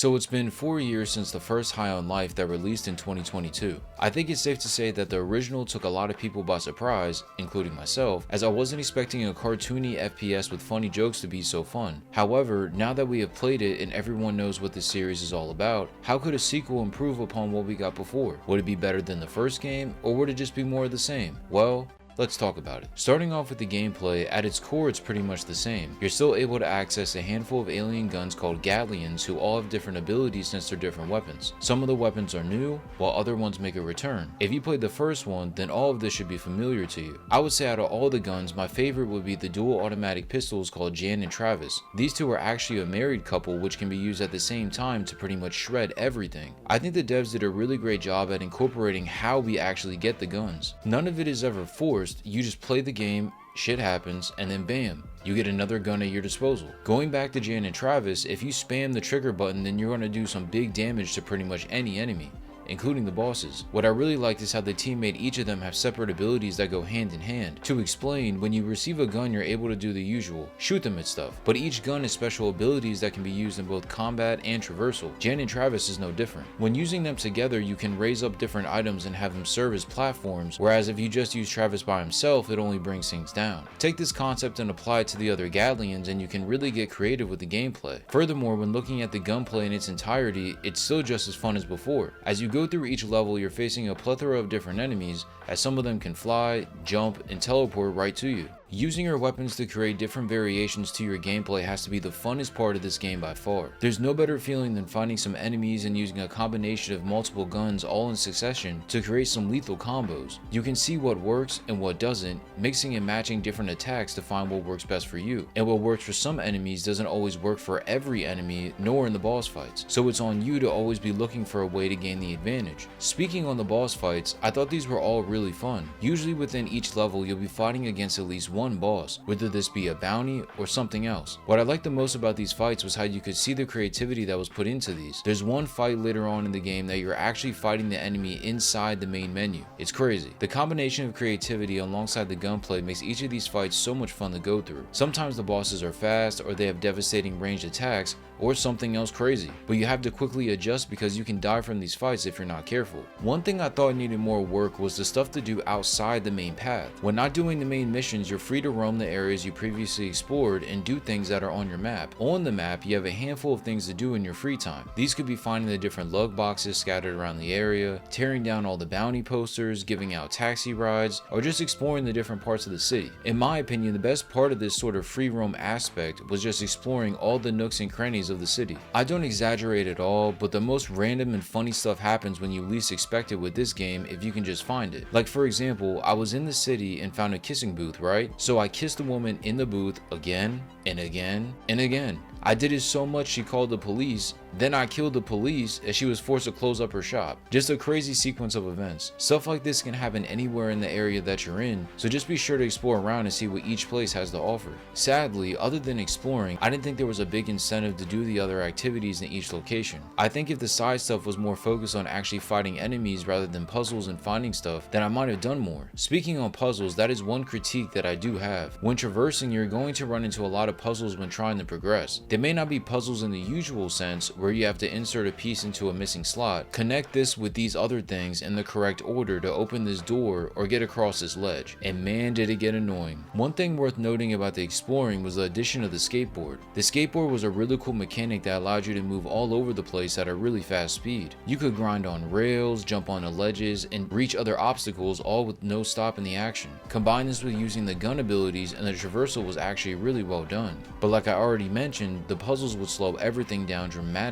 So it's been 4 years since the first High on Life that released in 2022. I think it's safe to say that the original took a lot of people by surprise, including myself, as I wasn't expecting a cartoony FPS with funny jokes to be so fun. However, now that we have played it and everyone knows what this series is all about, how could a sequel improve upon what we got before? Would it be better than the first game, or would it just be more of the same? Well, let's talk about it. Starting off with the gameplay, at its core it's pretty much the same. You're still able to access a handful of alien guns called Gatlians who all have different abilities since they're different weapons. Some of the weapons are new, while other ones make a return. If you played the first one, then all of this should be familiar to you. I would say out of all the guns, my favorite would be the dual automatic pistols called Jan and Travis. These two are actually a married couple which can be used at the same time to pretty much shred everything. I think the devs did a really great job at incorporating how we actually get the guns. None of it is ever forced. You just play the game, shit happens, and then bam, you get another gun at your disposal. Going back to Jan and Travis, if you spam the trigger button, then you're going to do some big damage to pretty much any enemy, including the bosses. What I really liked is how the team made each of them have separate abilities that go hand in hand. To explain, when you receive a gun, you're able to do the usual, shoot them at stuff, but each gun has special abilities that can be used in both combat and traversal. Jan and Travis is no different. When using them together, you can raise up different items and have them serve as platforms, whereas if you just use Travis by himself, it only brings things down. Take this concept and apply it to the other Gatlians and you can really get creative with the gameplay. Furthermore, when looking at the gunplay in its entirety, it's still just as fun as before. As you go through each level, you're facing a plethora of different enemies, as some of them can fly, jump, and teleport right to you. Using your weapons to create different variations to your gameplay has to be the funnest part of this game by far. There's no better feeling than finding some enemies and using a combination of multiple guns all in succession to create some lethal combos. You can see what works and what doesn't, mixing and matching different attacks to find what works best for you. And what works for some enemies doesn't always work for every enemy, nor in the boss fights. So it's on you to always be looking for a way to gain the advantage. Speaking on the boss fights, I thought these were all really fun. Usually within each level, you'll be fighting against at least one boss, whether this be a bounty or something else. What I liked the most about these fights was how you could see the creativity that was put into these. There's one fight later on in the game that you're actually fighting the enemy inside the main menu. It's crazy. The combination of creativity alongside the gunplay makes each of these fights so much fun to go through. Sometimes the bosses are fast, or they have devastating ranged attacks, or something else crazy, but you have to quickly adjust because you can die from these fights if you're not careful. One thing I thought needed more work was the stuff to do outside the main path. When not doing the main missions, you're free to roam the areas you previously explored and do things that are on your map. On the map, you have a handful of things to do in your free time. These could be finding the different lug boxes scattered around the area, tearing down all the bounty posters, giving out taxi rides, or just exploring the different parts of the city. In my opinion, the best part of this sort of free roam aspect was just exploring all the nooks and crannies of the city. I don't exaggerate at all, but the most random and funny stuff happens when you least expect it with this game if you can just find it. Like for example, I was in the city and found a kissing booth, right? So I kissed a woman in the booth again and again and again. I did it so much she called the police, then I killed the police as she was forced to close up her shop. Just a crazy sequence of events. Stuff like this can happen anywhere in the area that you're in, so just be sure to explore around and see what each place has to offer. Sadly, other than exploring, I didn't think there was a big incentive to do the other activities in each location. I think if the side stuff was more focused on actually fighting enemies rather than puzzles and finding stuff, then I might have done more. Speaking on puzzles, that is one critique that I do have. When traversing, you're going to run into a lot of puzzles when trying to progress. They may not be puzzles in the usual sense, where you have to insert a piece into a missing slot, connect this with these other things in the correct order to open this door or get across this ledge, and man did it get annoying. One thing worth noting about the exploring was the addition of the skateboard. The skateboard was a really cool mechanic that allowed you to move all over the place at a really fast speed. You could grind on rails, jump onto ledges, and reach other obstacles all with no stop in the action. Combine this with using the gun abilities and the traversal was actually really well done. But like I already mentioned, the puzzles would slow everything down dramatically.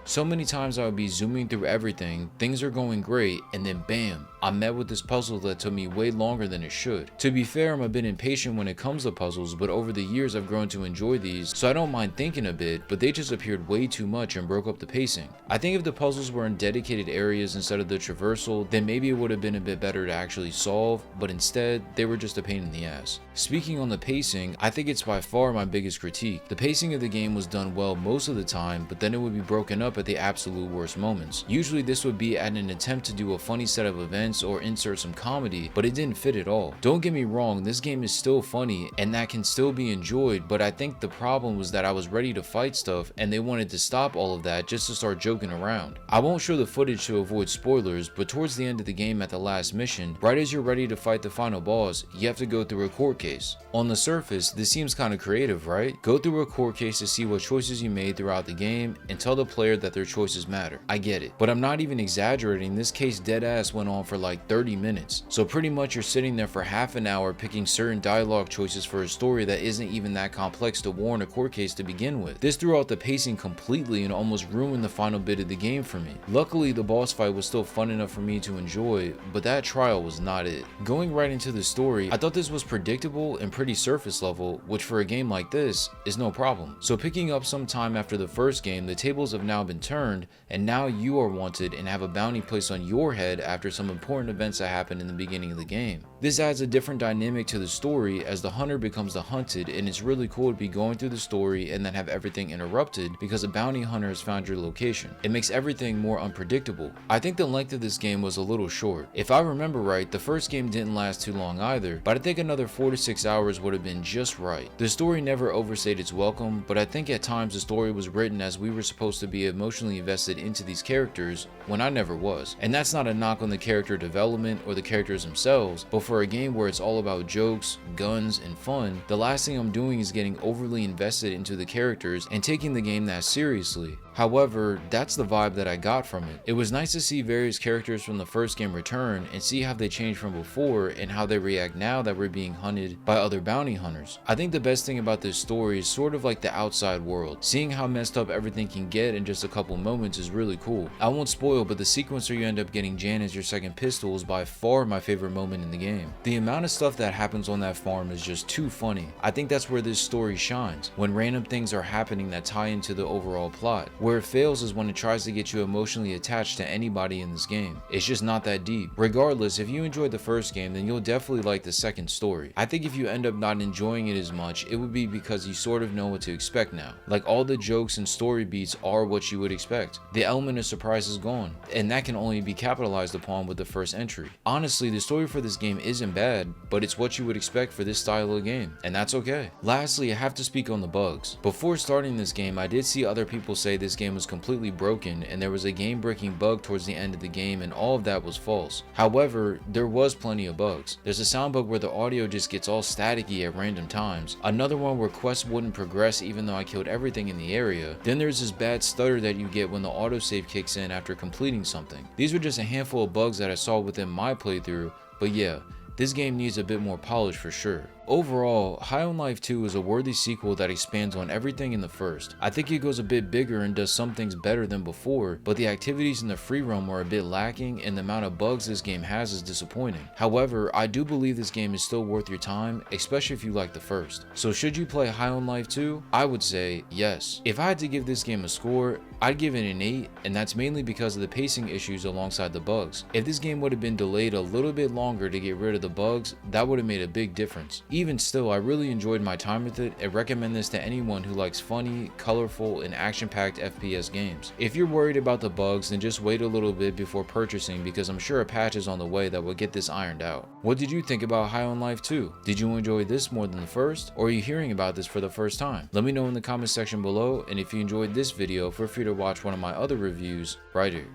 So many times I would be zooming through everything, things are going great, and then bam, I'm met with this puzzle that took me way longer than it should. To be fair, I'm a bit impatient when it comes to puzzles, but over the years I've grown to enjoy these, so I don't mind thinking a bit, but they just appeared way too much and broke up the pacing. I think if the puzzles were in dedicated areas instead of the traversal, then maybe it would have been a bit better to actually solve, but instead, they were just a pain in the ass. Speaking on the pacing, I think it's by far my biggest critique. The pacing of the game was done well most of the time, but then it would be broken up at the absolute worst moments. Usually this would be at an attempt to do a funny set of events tense or insert some comedy, but it didn't fit at all. Don't get me wrong, this game is still funny and that can still be enjoyed, but I think the problem was that I was ready to fight stuff and they wanted to stop all of that just to start joking around. I won't show the footage to avoid spoilers, but towards the end of the game at the last mission, right as you're ready to fight the final boss, you have to go through a court case. On the surface, this seems kind of creative, right? Go through a court case to see what choices you made throughout the game and tell the player that their choices matter. I get it, but I'm not even exaggerating, this case deadass went on for like 30 minutes. So pretty much you're sitting there for half an hour picking certain dialogue choices for a story that isn't even that complex to warrant a court case to begin with. This threw out the pacing completely and almost ruined the final bit of the game for me. Luckily, the boss fight was still fun enough for me to enjoy, but that trial was not it. Going right into the story, I thought this was predictable and pretty surface level, which for a game like this is no problem. So picking up some time after the first game, the tables have now been turned and now you are wanted and have a bounty placed on your head after some important events that happened in the beginning of the game. This adds a different dynamic to the story as the hunter becomes the hunted, and it's really cool to be going through the story and then have everything interrupted because a bounty hunter has found your location. It makes everything more unpredictable. I think the length of this game was a little short. If I remember right, the first game didn't last too long either, but I think another 4 to 6 hours would have been just right. The story never overstayed its welcome, but I think at times the story was written as we were supposed to be emotionally invested into these characters when I never was. And that's not a knock on the character development or the characters themselves, but for a game where it's all about jokes, guns, and fun, the last thing I'm doing is getting overly invested into the characters and taking the game that seriously. However, that's the vibe that I got from it. It was nice to see various characters from the first game return and see how they changed from before and how they react now that we're being hunted by other bounty hunters. I think the best thing about this story is sort of like the outside world. Seeing how messed up everything can get in just a couple moments is really cool. I won't spoil, but the sequence where you end up getting Jan as your second pistol is by far my favorite moment in the game. The amount of stuff that happens on that farm is just too funny. I think that's where this story shines, when random things are happening that tie into the overall plot. Where it fails is when it tries to get you emotionally attached to anybody in this game. It's just not that deep. Regardless, if you enjoyed the first game, then you'll definitely like the second story. I think if you end up not enjoying it as much, it would be because you sort of know what to expect now. Like all the jokes and story beats are what you would expect. The element of surprise is gone, and that can only be capitalized upon with the first entry. Honestly, the story for this game isn't bad, but it's what you would expect for this style of game, and that's okay. Lastly, I have to speak on the bugs. Before starting this game, I did see other people say this game was completely broken and there was a game-breaking bug towards the end of the game, and all of that was false. However, there was plenty of bugs. There's a sound bug where the audio just gets all staticky at random times. Another one where quests wouldn't progress even though I killed everything in the area. Then there's this bad stutter that you get when the autosave kicks in after completing something. These were just a handful of bugs that I saw within my playthrough, but yeah, this game needs a bit more polish for sure. Overall, High on Life 2 is a worthy sequel that expands on everything in the first. I think it goes a bit bigger and does some things better than before, but the activities in the free roam are a bit lacking and the amount of bugs this game has is disappointing. However, I do believe this game is still worth your time, especially if you like the first. So should you play High on Life 2? I would say yes. If I had to give this game a score, I'd give it an 8, and that's mainly because of the pacing issues alongside the bugs. If this game would have been delayed a little bit longer to get rid of the bugs, that would have made a big difference. Even still, I really enjoyed my time with it and recommend this to anyone who likes funny, colorful, and action-packed FPS games. If you're worried about the bugs, then just wait a little bit before purchasing, because I'm sure a patch is on the way that will get this ironed out. What did you think about High on Life 2? Did you enjoy this more than the first, or are you hearing about this for the first time? Let me know in the comment section below, and if you enjoyed this video, feel free to watch one of my other reviews right here.